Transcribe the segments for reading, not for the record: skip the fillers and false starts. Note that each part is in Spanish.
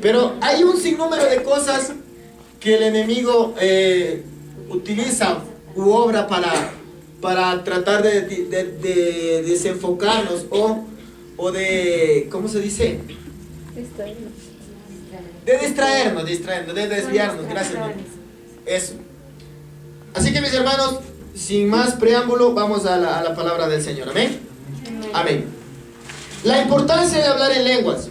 Pero hay un sinnúmero de cosas que el enemigo utiliza u obra para tratar de desenfocarnos o de, ¿cómo se dice? De distraernos, de desviarnos. Gracias. Eso. Así que mis hermanos, sin más preámbulo, vamos a la palabra del Señor. Amén. Amén. La importancia de hablar en lenguas.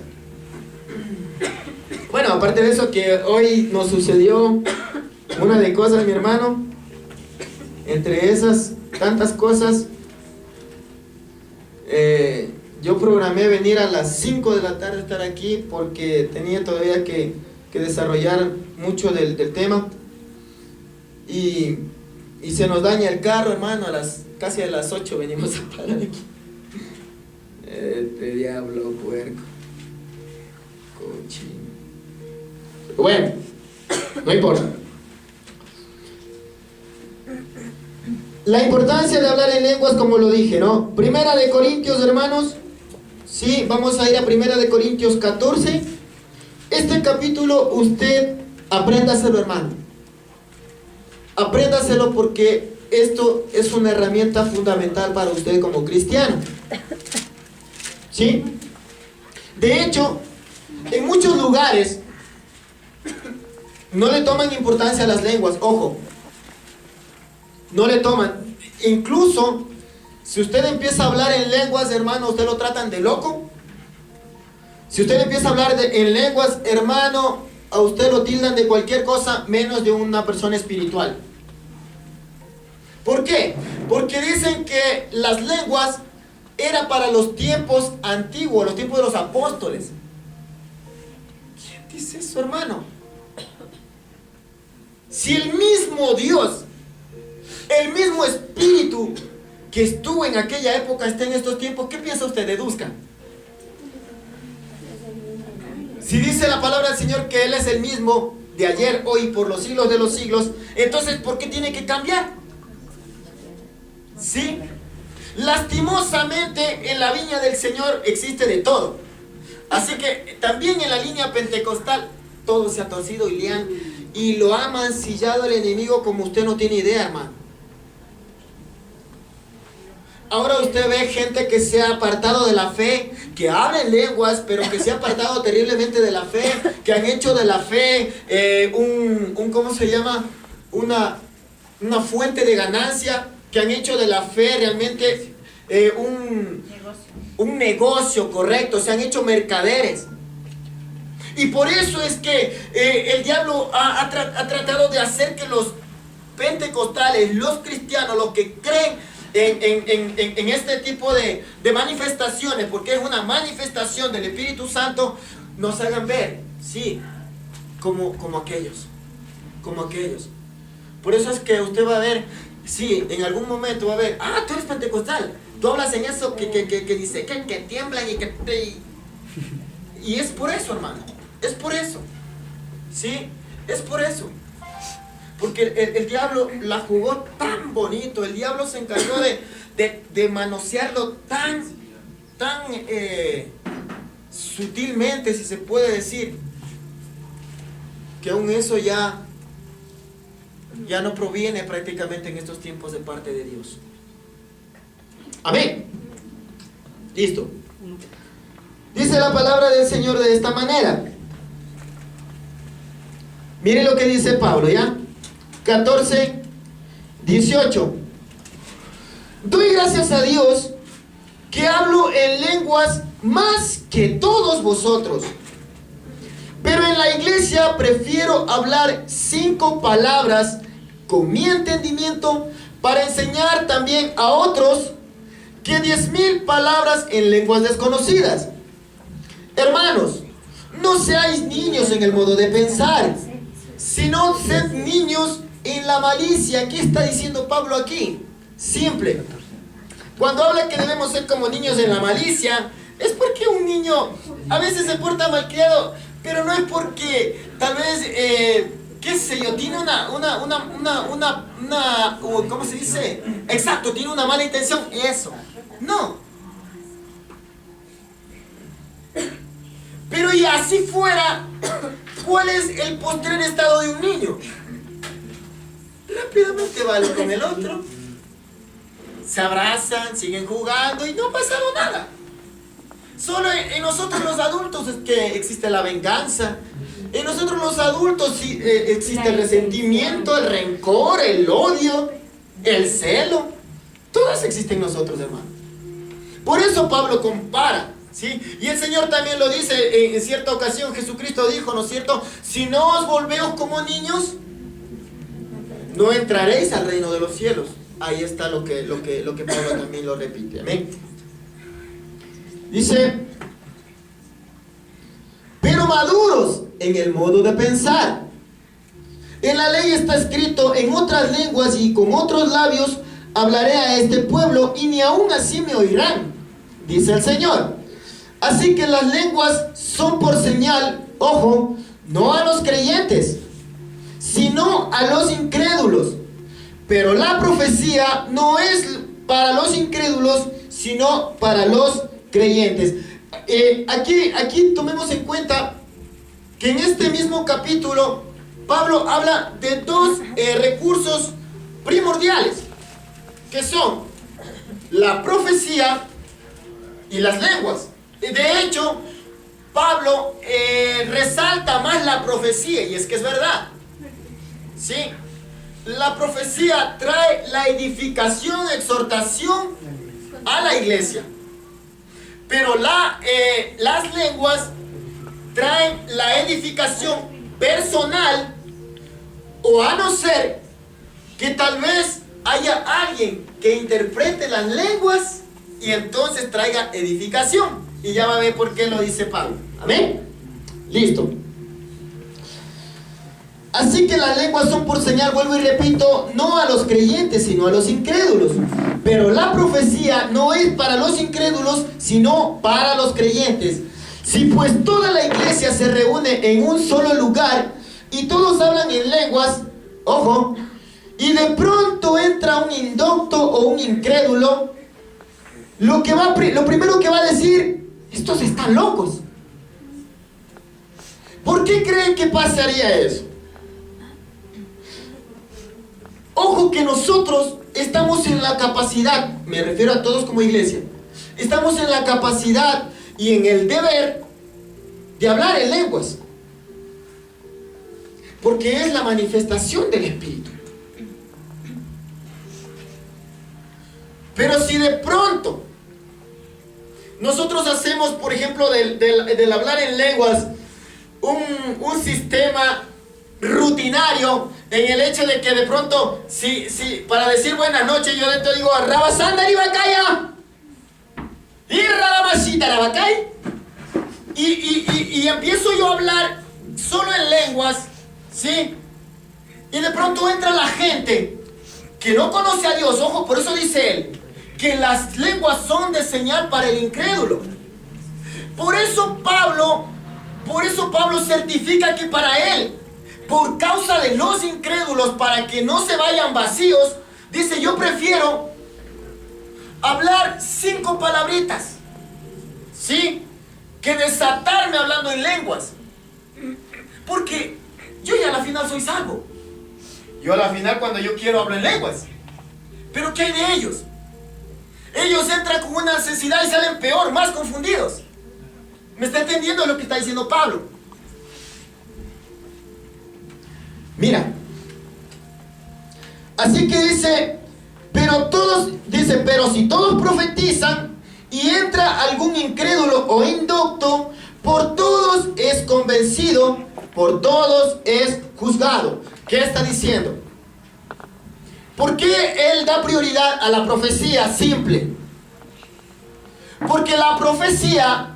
Bueno, aparte de eso, que hoy nos sucedió una de cosas, mi hermano. Entre esas tantas cosas, yo programé venir a las 5 de la tarde estar aquí porque tenía todavía que desarrollar mucho del tema. Y se nos daña el carro, hermano, casi a las 8 venimos a parar aquí. Este diablo puerco. Cochino. Bueno, no importa. La importancia de hablar en lenguas, como lo dije, ¿no? Primera de Corintios, hermanos. Sí, vamos a ir a Primera de Corintios 14. Este capítulo usted apréndaselo, hermano. Apréndaselo porque esto es una herramienta fundamental para usted como cristiano. ¿Sí? De hecho, en muchos lugares no le toman importancia a las lenguas, ojo. No le toman. Incluso, si usted empieza a hablar en lenguas, hermano, usted lo tratan de loco. Si usted empieza a hablar en lenguas, hermano, a usted lo tildan de cualquier cosa menos de una persona espiritual. ¿Por qué? Porque dicen que las lenguas era para los tiempos antiguos, los tiempos de los apóstoles. ¿Quién dice eso, hermano? Si el mismo Dios, el mismo Espíritu que estuvo en aquella época está en estos tiempos, ¿qué piensa usted? Deduzca. Si dice la palabra del Señor que Él es el mismo de ayer, hoy, por los siglos de los siglos, entonces ¿por qué tiene que cambiar? ¿Sí? Lastimosamente en la viña del Señor existe de todo. Así que también en la línea pentecostal todo se ha torcido y lo ha mancillado el enemigo como usted no tiene idea, hermano. Ahora usted ve gente que se ha apartado de la fe, que habla en lenguas, pero que se ha apartado terriblemente de la fe, que han hecho de la fe ¿cómo se llama? Una fuente de ganancia, que han hecho de la fe realmente un negocio, correcto, se han hecho mercaderes. Y por eso es que el diablo ha tratado de hacer que los pentecostales, los cristianos, los que creen en este tipo de manifestaciones, porque es una manifestación del Espíritu Santo, nos hagan ver, sí, como aquellos. Por eso es que usted va a ver, sí, en algún momento va a ver, tú eres pentecostal, tú hablas en eso que dice que tiemblan y es por eso, hermano, es por eso, sí, es por eso. Porque el diablo la jugó tan bonito, el diablo se encargó de manosearlo tan sutilmente, si se puede decir, que aún eso ya no proviene prácticamente en estos tiempos de parte de Dios. Amén. Listo. Dice la palabra del Señor de esta manera. Mire lo que dice Pablo, ¿ya? 14, 18. Doy gracias a Dios que hablo en lenguas más que todos vosotros, pero en la iglesia prefiero hablar 5 palabras con mi entendimiento para enseñar también a otros que 10,000 palabras en lenguas desconocidas. Hermanos, no seáis niños en el modo de pensar, sino sed niños en la malicia. ¿Qué está diciendo Pablo aquí? Simple. Cuando habla que debemos ser como niños en la malicia, es porque un niño a veces se porta malcriado, pero no es porque tal vez, qué sé yo, tiene ¿cómo se dice? Exacto, tiene una mala intención, eso. No. Pero y así fuera, ¿cuál es el postrer estado de un niño? Rápidamente va con el otro, se abrazan, siguen jugando y no ha pasado nada. Solo en nosotros los adultos es que existe la venganza. En nosotros los adultos sí, existe el resentimiento, el rencor, el odio, el celo. Todas existen en nosotros, hermano. Por eso Pablo compara, ¿sí? Y el Señor también lo dice en cierta ocasión. Jesucristo dijo, ¿no es cierto? Si no os volvéis como niños, no entraréis al reino de los cielos. Ahí está lo que Pablo también lo repite. Amén. Dice, pero maduros en el modo de pensar. En la ley está escrito, en otras lenguas y con otros labios hablaré a este pueblo y ni aún así me oirán, dice el Señor. Así que las lenguas son por señal, ojo, no a los creyentes, sino a los incrédulos. Pero la profecía no es para los incrédulos, sino para los creyentes. Aquí tomemos en cuenta que en este mismo capítulo Pablo habla de dos recursos primordiales, que son la profecía y las lenguas. De hecho, Pablo resalta más la profecía, y es que es verdad. ¿Sí? La profecía trae la edificación, exhortación a la iglesia. Pero las lenguas traen la edificación personal, o a no ser que tal vez haya alguien que interprete las lenguas y entonces traiga edificación. Y ya va a ver por qué lo dice Pablo. Amén. Listo. Así que las lenguas son por señal, vuelvo y repito, no a los creyentes, sino a los incrédulos. Pero la profecía no es para los incrédulos, sino para los creyentes. Si pues toda la iglesia se reúne en un solo lugar y todos hablan en lenguas, ojo, y de pronto entra un indocto o un incrédulo, lo primero que va a decir, estos están locos. ¿Por qué creen que pasaría eso? Ojo que nosotros estamos en la capacidad, me refiero a todos como iglesia, estamos en la capacidad y en el deber de hablar en lenguas, porque es la manifestación del Espíritu. Pero si de pronto nosotros hacemos, por ejemplo, del hablar en lenguas un sistema rutinario, en el hecho de que de pronto, si para decir buenas noches, yo dentro digo Rabasanda Ribacaya y Radamashita Rabacay, y empiezo yo a hablar solo en lenguas, ¿sí? Y de pronto entra la gente que no conoce a Dios. Ojo, por eso dice él que las lenguas son de señal para el incrédulo. Por eso Pablo certifica que para él, por causa de los incrédulos, para que no se vayan vacíos, dice, yo prefiero hablar 5 palabritas, ¿sí?, que desatarme hablando en lenguas. Porque yo ya a la final soy salvo. Yo a la final, cuando yo quiero, hablo en lenguas. Pero ¿qué hay de ellos? Ellos entran con una necesidad y salen peor, más confundidos. ¿Me está entendiendo lo que está diciendo Pablo? Mira, así que dice, pero si todos profetizan y entra algún incrédulo o indocto, por todos es convencido, por todos es juzgado. ¿Qué está diciendo? ¿Por qué él da prioridad a la profecía? Simple. Porque la profecía,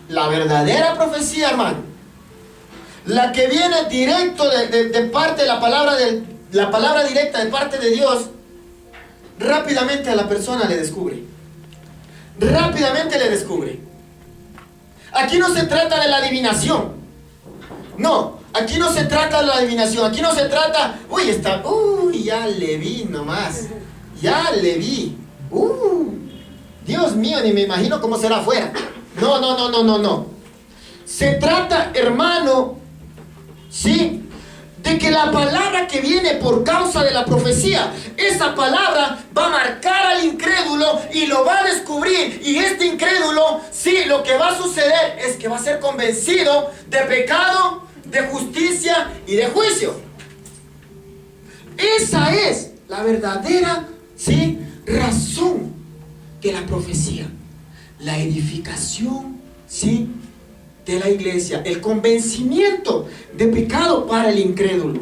la verdadera profecía, hermano, la que viene directo de parte de la palabra directa de parte de Dios, rápidamente a la persona le descubre. Rápidamente le descubre. Aquí no se trata de la adivinación. No, aquí no se trata de la adivinación. Aquí no se trata, ya le vi nomás. Ya le vi. Dios mío, ni me imagino cómo será afuera. No. Se trata, hermano, ¿sí? De que la palabra que viene por causa de la profecía, esa palabra va a marcar al incrédulo y lo va a descubrir. Y este incrédulo, sí, lo que va a suceder es que va a ser convencido de pecado, de justicia y de juicio. Esa es la verdadera, sí, razón de la profecía. La edificación, sí, de la iglesia, el convencimiento de pecado para el incrédulo.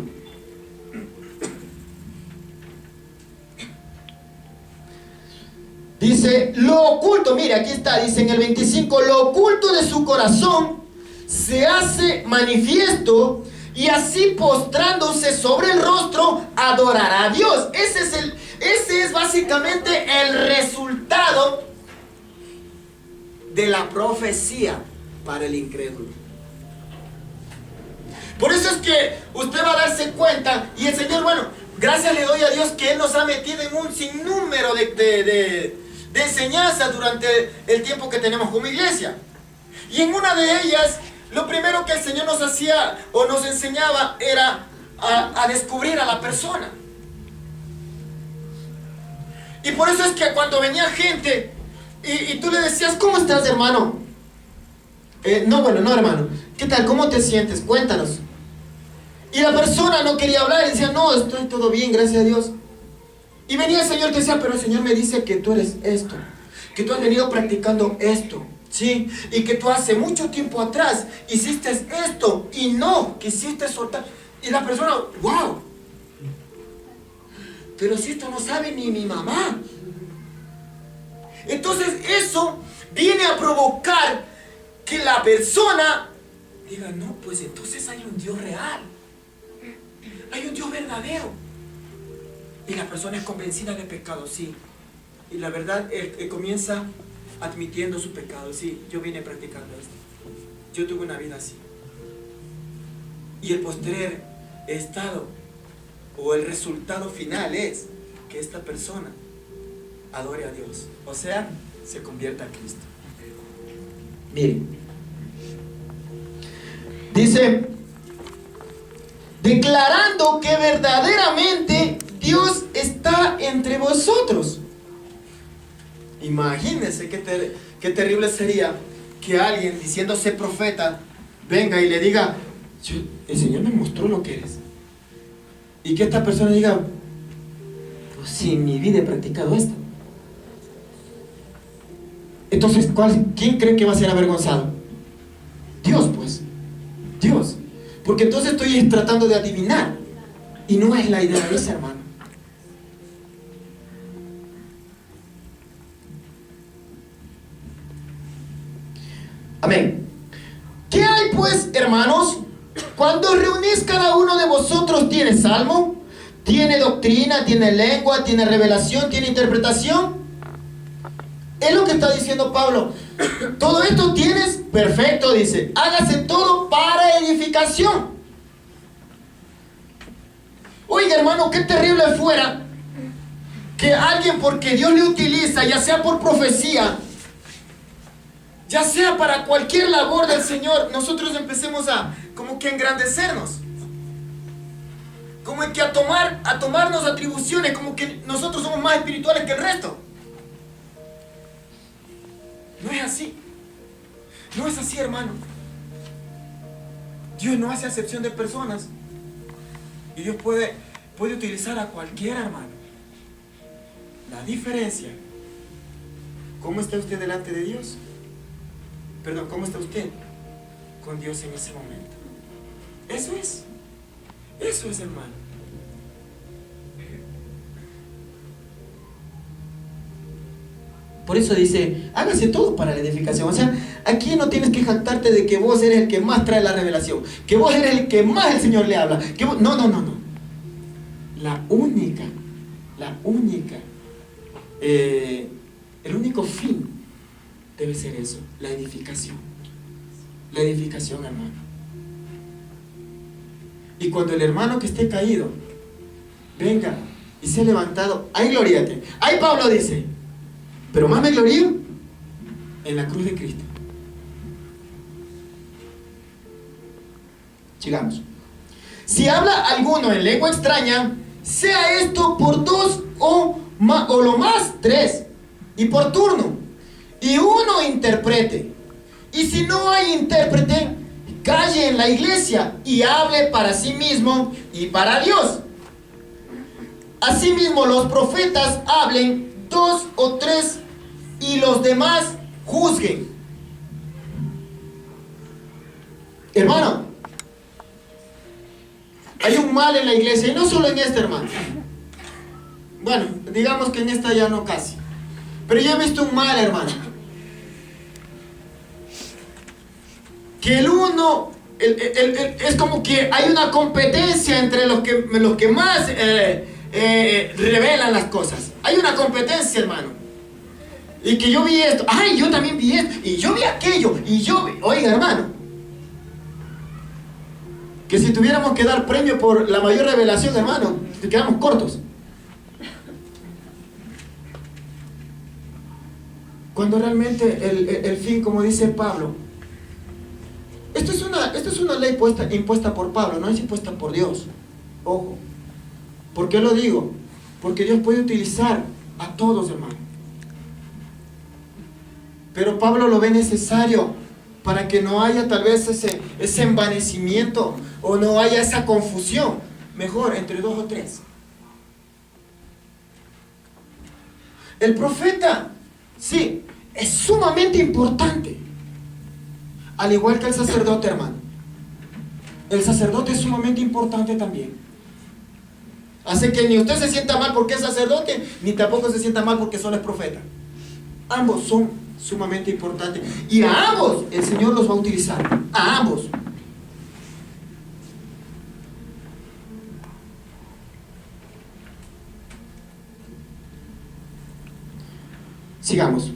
Dice, lo oculto, mira, aquí está, dice en el 25, lo oculto de su corazón se hace manifiesto, y así postrándose sobre el rostro adorará a Dios. Ese es básicamente el resultado de la profecía para el incrédulo. Por eso es que usted va a darse cuenta, y el Señor, bueno, gracias le doy a Dios que Él nos ha metido en un sinnúmero de enseñanzas durante el tiempo que tenemos como iglesia. Y en una de ellas, lo primero que el Señor nos hacía o nos enseñaba era a descubrir a la persona. Y por eso es que cuando venía gente y tú le decías, ¿cómo estás, hermano? No, hermano, ¿qué tal? ¿Cómo te sientes? Cuéntanos. Y la persona no quería hablar y decía, no, estoy todo bien, gracias a Dios. Y venía el Señor y te decía, pero el Señor me dice que tú eres esto, que tú has venido practicando esto, ¿sí? Y que tú hace mucho tiempo atrás hiciste esto y no quisiste soltar. Y la persona, wow, pero si esto no sabe ni mi mamá. Entonces eso viene a provocar que la persona diga, no, pues entonces hay un Dios real, hay un Dios verdadero. Y la persona es convencida de pecado, sí. Y la verdad, él comienza admitiendo su pecado, sí, yo vine practicando esto, yo tuve una vida así. Y el postrer estado o el resultado final es que esta persona adore a Dios, o sea, se convierta a Cristo. Miren, dice, declarando que verdaderamente Dios está entre vosotros. Imagínense qué terrible sería que alguien diciéndose profeta venga y le diga, el Señor me mostró lo que eres. Y que esta persona diga, pues si en mi vida he practicado esto. Entonces, ¿quién cree que va a ser avergonzado? Dios, pues. Dios. Porque entonces estoy tratando de adivinar. Y no es la idea de ese hermano. Amén. ¿Qué hay pues, hermanos? Cuando reunís, cada uno de vosotros tiene salmo, tiene doctrina, tiene lengua, tiene revelación, tiene interpretación. Es lo que está diciendo Pablo. Todo esto tienes, perfecto, dice. Hágase todo para edificación. Oiga, hermano, qué terrible fuera que alguien, porque Dios le utiliza, ya sea por profecía, ya sea para cualquier labor del Señor, nosotros empecemos a como que engrandecernos, como que a tomarnos atribuciones, como que nosotros somos más espirituales que el resto. No es así. No es así, hermano. Dios no hace acepción de personas. Y Dios puede utilizar a cualquier hermano. La diferencia, ¿cómo está usted delante de Dios? Perdón, ¿cómo está usted con Dios en ese momento? Eso es, hermano. Por eso dice, hágase todo para la edificación. O sea, aquí no tienes que jactarte de que vos eres el que más trae la revelación, que vos eres el que más el Señor le habla, que vos... No. El único fin debe ser eso, la edificación. La edificación, hermano. Y cuando el hermano que esté caído venga y sea levantado, ahí gloriate. Ahí Pablo dice, pero más me glorío en la cruz de Cristo. Sigamos. Si habla alguno en lengua extraña, sea esto por dos o lo más tres, y por turno, y uno interprete. Y si no hay intérprete, calle en la iglesia y hable para sí mismo y para Dios. Asimismo, los profetas hablen dos o tres, y los demás juzguen. Hermano, hay un mal en la iglesia, y no solo en esta, hermano. Bueno, digamos que en esta ya no casi, pero yo he visto un mal, hermano. Que el uno, es como que hay una competencia entre los que más revelan las cosas. Hay una competencia, hermano. Y que yo vi esto, ay, yo también vi esto, y yo vi aquello, y yo vi... Oiga, hermano, que si tuviéramos que dar premio por la mayor revelación, hermano, te quedamos cortos. Cuando realmente el fin, como dice Pablo, esto es una ley impuesta por Pablo, no es impuesta por Dios. Ojo. ¿Por qué lo digo? Porque Dios puede utilizar a todos, hermano. Pero Pablo lo ve necesario para que no haya tal vez ese envanecimiento, o no haya esa confusión. Mejor entre dos o tres. El profeta, sí, es sumamente importante. Al igual que el sacerdote, hermano. El sacerdote es sumamente importante también. Así que ni usted se sienta mal porque es sacerdote, ni tampoco se sienta mal porque solo es profeta. Ambos son sumamente importantes. Y a ambos el Señor los va a utilizar. A ambos. Sigamos.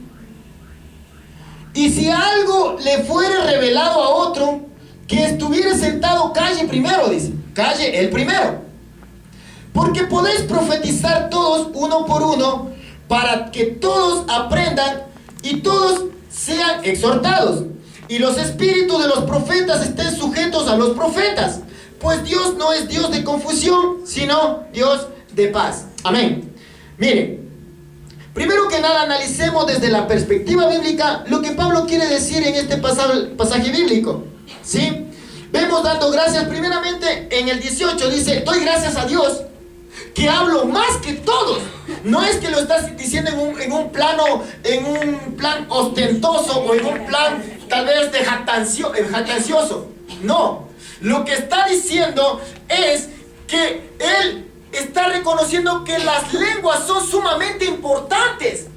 Y si algo le fuere revelado a otro, que estuviera sentado, calle primero, dice. Calle el primero. Porque podéis profetizar todos uno por uno, para que todos aprendan y todos sean exhortados. Y los espíritus de los profetas estén sujetos a los profetas. Pues Dios no es Dios de confusión, sino Dios de paz. Amén. Mire. Primero que nada, analicemos desde la perspectiva bíblica lo que Pablo quiere decir en este pasaje bíblico. ¿Sí? Vemos dando gracias primeramente en el 18, dice, doy gracias a Dios que hablo más que todos. No es que lo estás diciendo en un plan ostentoso, o en un plan tal vez de jactancioso. No, lo que está diciendo es que él está reconociendo que las lenguas son sumamente importantes.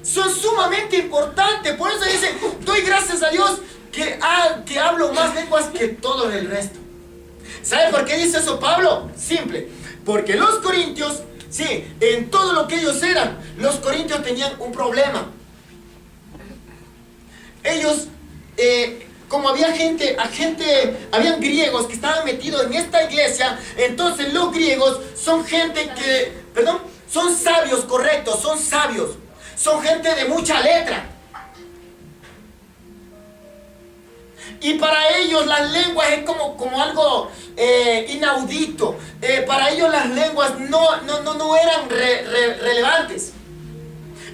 Son sumamente importantes. Por eso dice, doy gracias a Dios que hablo más lenguas que todo el resto. ¿Sabe por qué dice eso Pablo? Simple. Porque los corintios, sí, en todo lo que ellos eran, los corintios tenían un problema. Ellos... como habían griegos que estaban metidos en esta iglesia, entonces los griegos son gente son sabios, correctos, son sabios, son gente de mucha letra. Y para ellos las lenguas es como algo inaudito. Para ellos las lenguas no eran relevantes.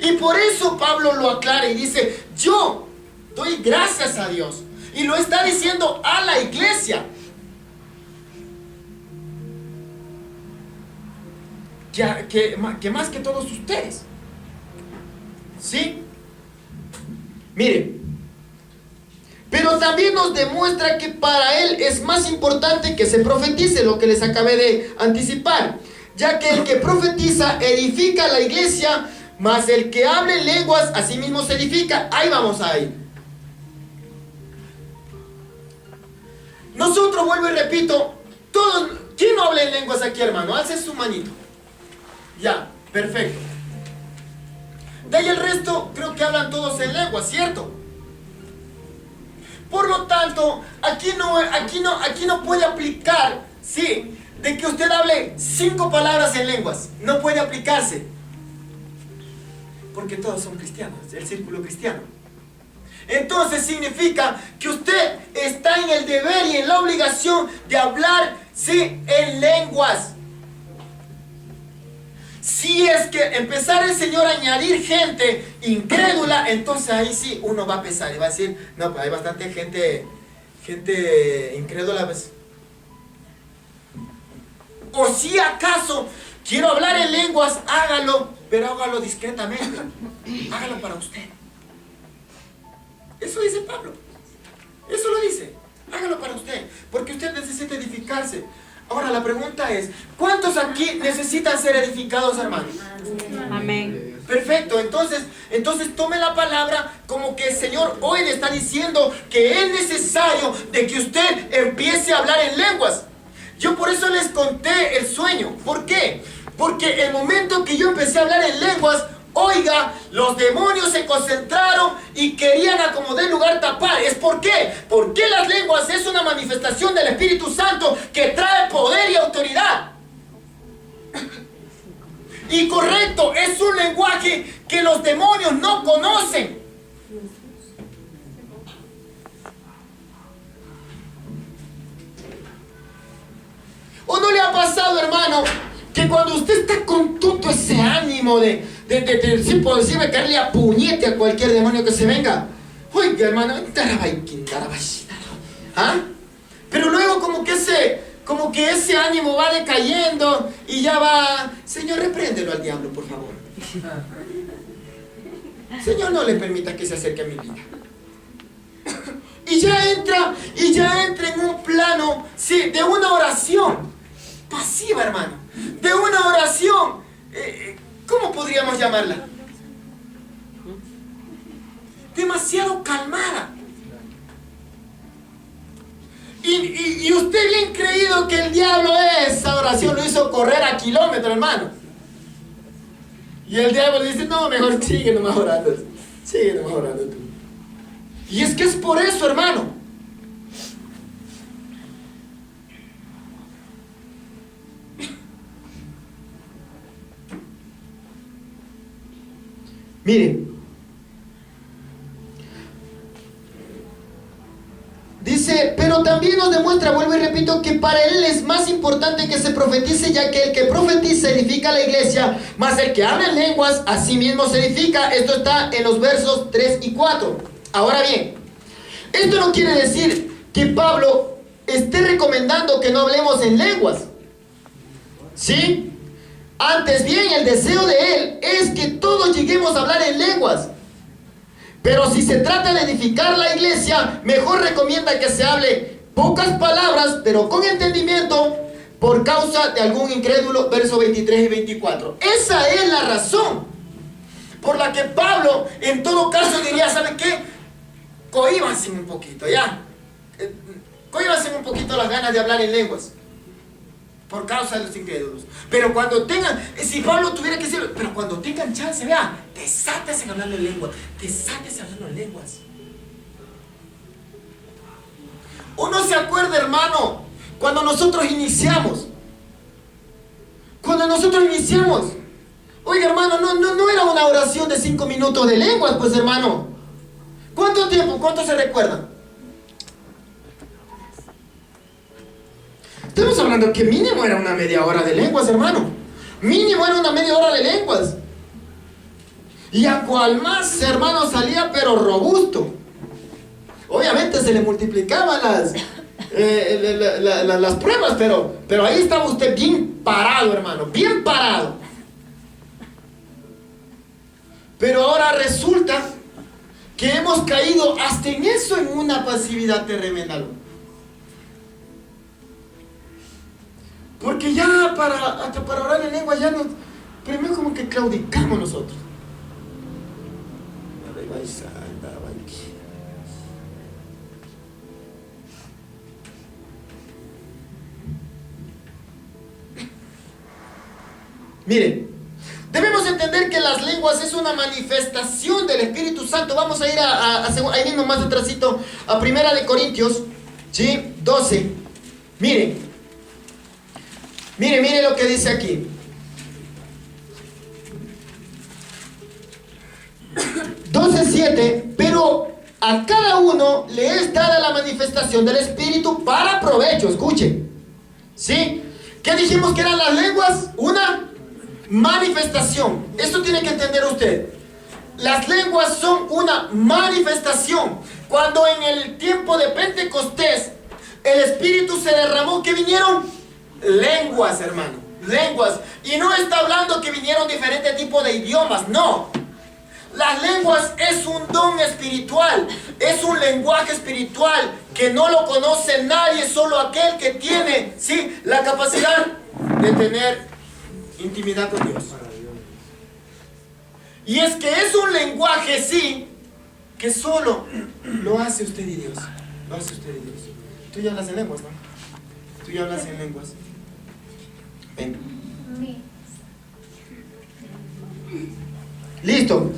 Y por eso Pablo lo aclara y dice, yo doy gracias a Dios. Y lo está diciendo a la iglesia. Que más que todos ustedes. ¿Sí? Mire. Pero también nos demuestra que para él es más importante que se profetice, lo que les acabé de anticipar. Ya que el que profetiza edifica la iglesia, mas el que hable lenguas a sí mismo se edifica. Ahí vamos a ir. Nosotros, vuelvo y repito, todos, ¿quién no habla en lenguas aquí, hermano? Alce su manito. Ya, perfecto. De ahí el resto, creo que hablan todos en lenguas, ¿cierto? Por lo tanto, aquí no puede aplicar, sí, de que usted hable 5 palabras en lenguas. No puede aplicarse. Porque todos son cristianos, el círculo cristiano. Entonces significa que usted está en el deber y en la obligación de hablar, sí, en lenguas. Si es que empezar el Señor a añadir gente incrédula, entonces ahí sí uno va a pensar y va a decir, no, pues hay bastante gente incrédula, pues. O si acaso quiero hablar en lenguas, hágalo, pero hágalo discretamente. Hágalo para usted. Eso dice Pablo. Eso lo dice. Hágalo para usted, porque usted necesita edificarse. Ahora la pregunta es, ¿cuántos aquí necesitan ser edificados, hermanos? Amén. Perfecto, entonces tome la palabra como que el Señor hoy le está diciendo que es necesario de que usted empiece a hablar en lenguas. Yo por eso les conté el sueño. ¿Por qué? Porque el momento que yo empecé a hablar en lenguas, oiga, los demonios se concentraron y querían a como de lugar tapar. ¿Es por qué? Porque las lenguas es una manifestación del Espíritu Santo que trae poder y autoridad. Y correcto, es un lenguaje que los demonios no conocen. ¿O no le ha pasado, hermano, que cuando usted está con todo ese ánimo de sí, por decirme, caerle a puñete a cualquier demonio que se venga? Oiga, hermano, ¿ah? Pero luego como que ese ánimo va decayendo y ya va, Señor, repréndelo al diablo, por favor. Señor, no le permita que se acerque a mi vida. Y ya entra en un plano, sí, de una oración pasiva, hermano. De una oración, ¿cómo podríamos llamarla? Demasiado calmada. Y usted bien creído que el diablo esa oración lo hizo correr a kilómetros, hermano. Y el diablo le dice, no, mejor sigue nomás orando. Sigue nomás orando tú. Y es que es por eso, hermano. Miren. Dice, pero también nos demuestra, vuelvo y repito, que para él es más importante que se profetice, ya que el que profetiza edifica la iglesia, más el que habla en lenguas, a sí mismo se edifica. Esto está en los versos 3 y 4. Ahora bien, esto no quiere decir que Pablo esté recomendando que no hablemos en lenguas. ¿Sí? Antes bien, el deseo de él es que todos lleguemos a hablar en lenguas. Pero si se trata de edificar la iglesia, mejor recomienda que se hable pocas palabras, pero con entendimiento, por causa de algún incrédulo, versos 23 y 24. Esa es la razón por la que Pablo, en todo caso, diría, ¿saben qué? Cohíbanse un poquito, ya. Cohíbanse un poquito las ganas de hablar en lenguas, por causa de los incrédulos. Pero cuando tengan, si Pablo tuviera que decirlo, pero cuando tengan chance, vea, desátese hablando en lenguas, desátese hablando en lenguas. Uno se acuerda, hermano, cuando nosotros iniciamos, oiga, hermano, no era una oración de 5 minutos de lenguas, pues, hermano. ¿Cuánto tiempo? ¿Cuánto se recuerdan? Estamos hablando que mínimo era una media hora de lenguas, hermano. Mínimo era una media hora de lenguas. Y a cual más, hermano, salía pero robusto. Obviamente se le multiplicaban las pruebas, pero ahí estaba usted bien parado, hermano, bien parado. Pero ahora resulta que hemos caído hasta en eso, en una pasividad tremenda. Porque ya hasta para orar en lengua ya nos, primero como que claudicamos nosotros. Miren, debemos entender que las lenguas es una manifestación del Espíritu Santo. Vamos a ir ahí mismo más atrásito, a 1 Corintios, ¿sí? 12. Miren lo que dice aquí. 12:7. Pero a cada uno le es dada la manifestación del Espíritu para provecho. Escuche, ¿sí? ¿Qué dijimos que eran las lenguas? Una manifestación. Esto tiene que entender usted. Las lenguas son una manifestación. Cuando en el tiempo de Pentecostés el Espíritu se derramó, ¿qué vinieron? Lenguas, hermano, lenguas. Y no está hablando que vinieron diferentes tipos de idiomas, no. Las lenguas es un don espiritual, es un lenguaje espiritual que no lo conoce nadie, solo aquel que tiene, sí, la capacidad de tener intimidad con Dios. Y es que es un lenguaje, sí, que solo lo hace usted y Dios. Lo hace usted y Dios. Tú ya hablas en lenguas, ¿no? Tú ya hablas en lenguas. Ven. Listo.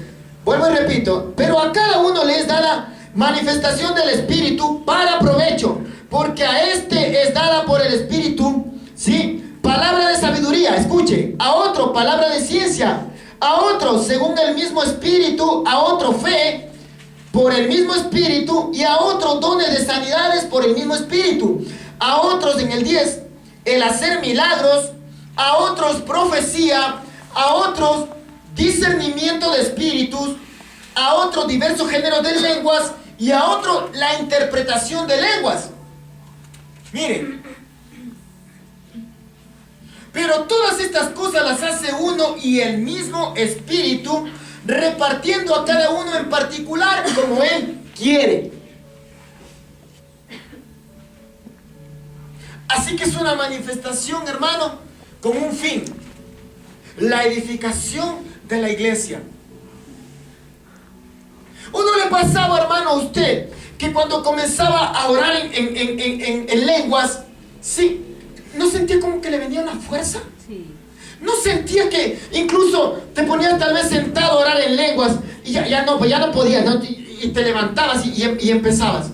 Vuelvo y repito. Pero a cada uno le es dada manifestación del Espíritu para provecho. Porque a este es dada por el Espíritu, ¿sí? Palabra de sabiduría, escuche. A otro, palabra de ciencia. A otro, según el mismo Espíritu. A otro, fe por el mismo Espíritu. Y a otros, dones de sanidades por el mismo Espíritu. A otros, en el 10, el hacer milagros. A otros, profecía. A otros, discernimiento de espíritus. A otros, diversos géneros de lenguas. Y a otros, la interpretación de lenguas. Miren. Pero todas estas cosas las hace uno y el mismo Espíritu, repartiendo a cada uno en particular como Él quiere. Así que es una manifestación, hermano, con un fin: la edificación de la iglesia. ¿O no le pasaba, hermano, a usted que cuando comenzaba a orar en lenguas, sí, no sentía como que le venía una fuerza? Sí. No sentía que incluso te ponías tal vez sentado a orar en lenguas y ya no podías, ¿no? Y te levantabas y empezabas.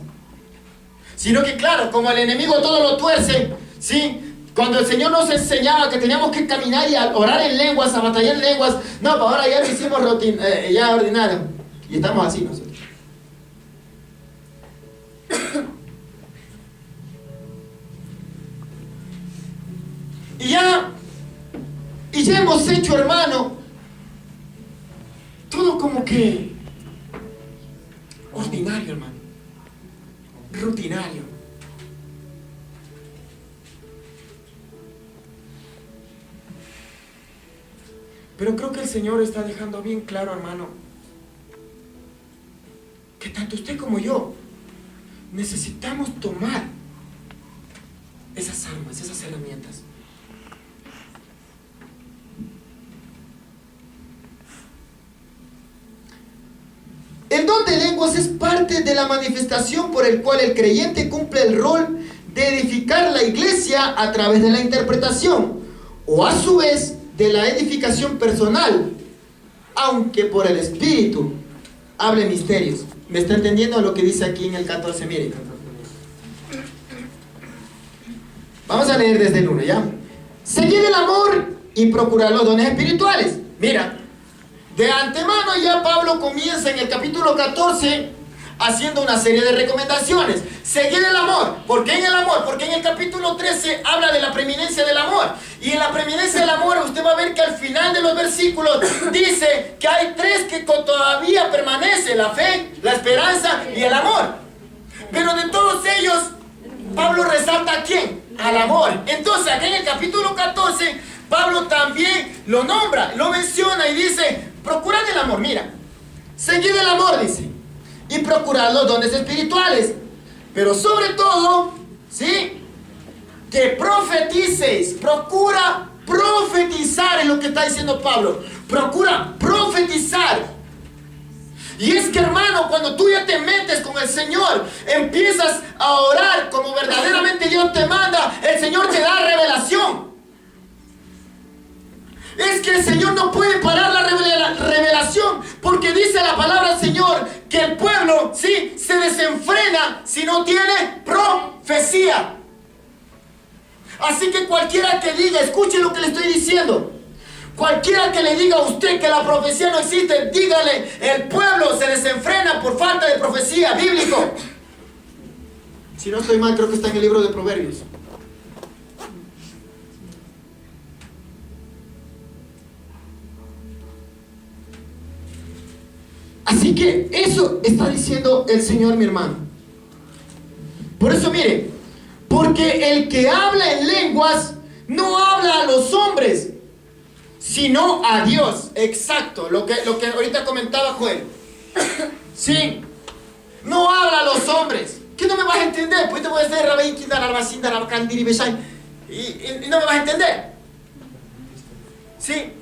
Sino que claro, como el enemigo todo lo tuerce, ¿sí? Cuando el Señor nos enseñaba que teníamos que caminar y a orar en lenguas, a batallar en lenguas, no, pues ahora ya lo hicimos ya ordinario. Y estamos así nosotros. Y ya hemos hecho, hermano, todo como que ordinario, hermano, rutinario. Pero creo que el Señor está dejando bien claro, hermano, que tanto usted como yo necesitamos tomar esas armas, esas herramientas. El don de lenguas es parte de la manifestación por el cual el creyente cumple el rol de edificar la iglesia a través de la interpretación, o a su vez de la edificación personal, aunque por el Espíritu hable misterios. ¿Me está entendiendo lo que dice aquí en el 14? Miren, vamos a leer desde el 1, ¿ya? Seguid el amor y procurad los dones espirituales. Mira, de antemano ya Pablo comienza en el capítulo 14 haciendo una serie de recomendaciones. Seguid el amor. ¿Por qué en el amor? Porque en el capítulo 13 habla de la preeminencia del amor. Y en la preeminencia del amor usted va a ver que al final de los versículos dice que hay tres que todavía permanecen: la fe, la esperanza y el amor. Pero de todos ellos, Pablo resalta ¿a quién? Al amor. Entonces aquí en el capítulo 14, Pablo también lo nombra, lo menciona y dice: procurad el amor. Mira, seguid el amor, dice, y procurad los dones espirituales, pero sobre todo, ¿sí?, que profeticéis. Procura profetizar, es lo que está diciendo Pablo. Procura profetizar. Y es que, hermano, cuando tú ya te metes con el Señor, empiezas a orar como verdaderamente Dios te manda, el Señor te da revelación. Es que el Señor no puede parar la revelación, porque dice la palabra del Señor que el pueblo, sí, se desenfrena si no tiene profecía. Así que cualquiera que diga, escuche lo que le estoy diciendo, Cualquiera que le diga a usted que la profecía no existe, dígale, el pueblo se desenfrena por falta de profecía bíblico. Si no estoy mal, creo que está en el libro de Proverbios. Así que eso está diciendo el Señor, mi hermano. Por eso mire, porque el que habla en lenguas no habla a los hombres, sino a Dios. Exacto, lo que ahorita comentaba Joel. Sí, no habla a los hombres. ¿Qué no me vas a entender? Pues te voy a decir y no me vas a entender. Sí,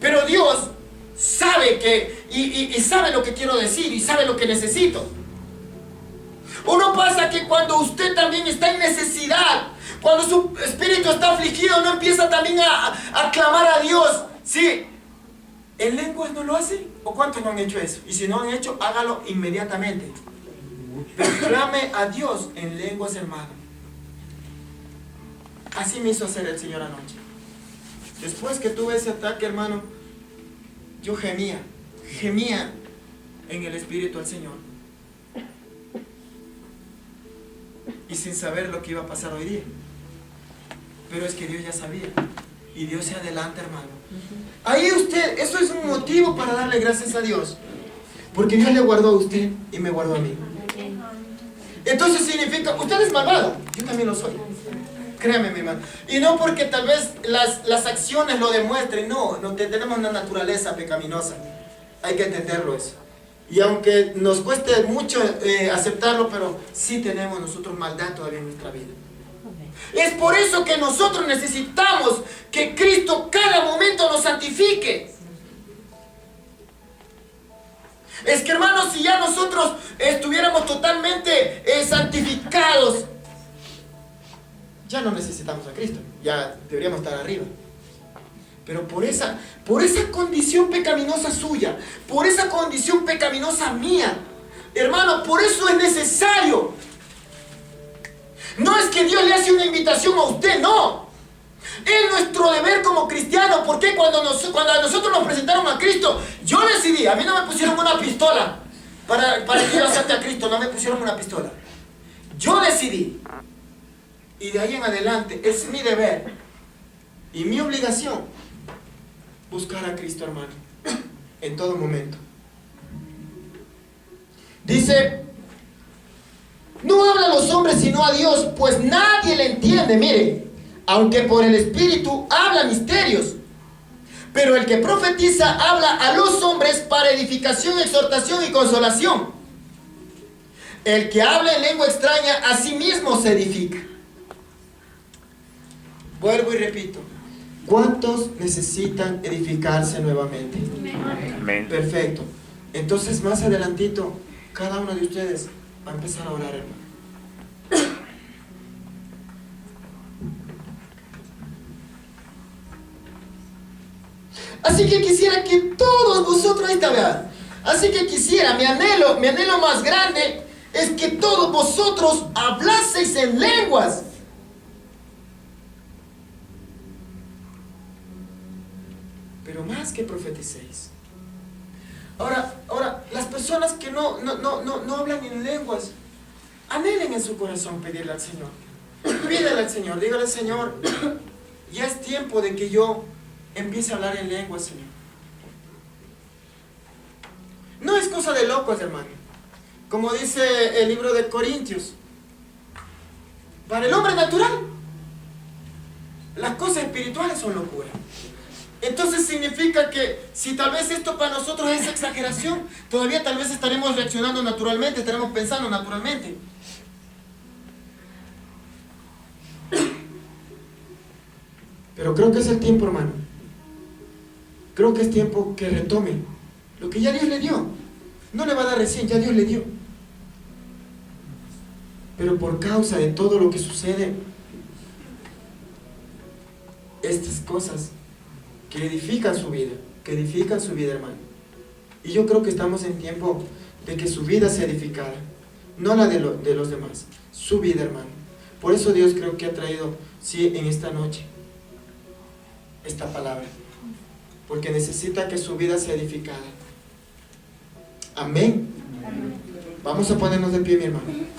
pero Dios sabe que y sabe lo que quiero decir y sabe lo que necesito. Uno pasa que cuando usted también está en necesidad, cuando su espíritu está afligido, no empieza también a clamar a Dios. Sí, ¿en lenguas no lo hace? ¿O cuántos no han hecho eso? Y si no han hecho, hágalo inmediatamente. Pero clame a Dios en lenguas, hermano. Así me hizo hacer el Señor anoche. Después que tuve ese ataque, hermano, yo gemía en el espíritu al Señor. Y sin saber lo que iba a pasar hoy día. Pero es que Dios ya sabía. Y Dios se adelanta, hermano. Ahí usted, eso es un motivo para darle gracias a Dios. Porque Dios le guardó a usted y me guardó a mí. Entonces significa, usted es malvado, yo también lo soy. Créame, mi hermano. Y no porque tal vez las acciones lo demuestren, no tenemos una naturaleza pecaminosa. Hay que entenderlo eso. Y aunque nos cueste mucho aceptarlo, pero sí tenemos nosotros maldad todavía en nuestra vida. Es por eso que nosotros necesitamos que Cristo cada momento nos santifique. Es que, hermanos, si ya nosotros estuviéramos totalmente santificados, ya no necesitamos a Cristo, ya deberíamos estar arriba. Pero por esa condición pecaminosa suya, por esa condición pecaminosa mía, hermano, por eso es necesario. No es que Dios le hace una invitación a usted, no. Es nuestro deber como cristianos, porque cuando a nosotros nos presentaron a Cristo, yo decidí, a mí no me pusieron una pistola para que yo acepte a Cristo, no me pusieron una pistola. Yo decidí, y de ahí en adelante es mi deber y mi obligación buscar a Cristo, hermano, en todo momento. Dice, no habla a los hombres sino a Dios, pues nadie le entiende. Mire, aunque por el Espíritu habla misterios, pero el que profetiza habla a los hombres para edificación, exhortación y consolación. El que habla en lengua extraña a sí mismo se edifica. Vuelvo y repito, ¿cuántos necesitan edificarse nuevamente? Amén. Perfecto. Entonces más adelantito, cada uno de ustedes va a empezar a orar, hermano. Así que quisiera que todos vosotros, ahí está, vean. Así que quisiera, mi anhelo más grande es que todos vosotros hablaseis en lenguas. Pero más que profeticéis. Ahora, las personas que no hablan en lenguas, anhelen en su corazón pedirle al Señor. Pídele al Señor, dígale al Señor, ya es tiempo de que yo empiece a hablar en lenguas, Señor. No es cosa de locos, hermano. Como dice el libro de Corintios, para el hombre natural, las cosas espirituales son locura. Entonces significa que si tal vez esto para nosotros es exageración, todavía tal vez estaremos reaccionando naturalmente, estaremos pensando naturalmente. Pero creo que es el tiempo, hermano. Creo que es tiempo que retome lo que ya Dios le dio. No le va a dar recién, ya Dios le dio. Pero por causa de todo lo que sucede, estas cosas que edifican su vida, hermano. Y yo creo que estamos en tiempo de que su vida sea edificada, no la de los demás, su vida, hermano. Por eso Dios creo que ha traído, sí, en esta noche, esta palabra. porque necesita que su vida sea edificada. Amén. Vamos a ponernos de pie, mi hermano.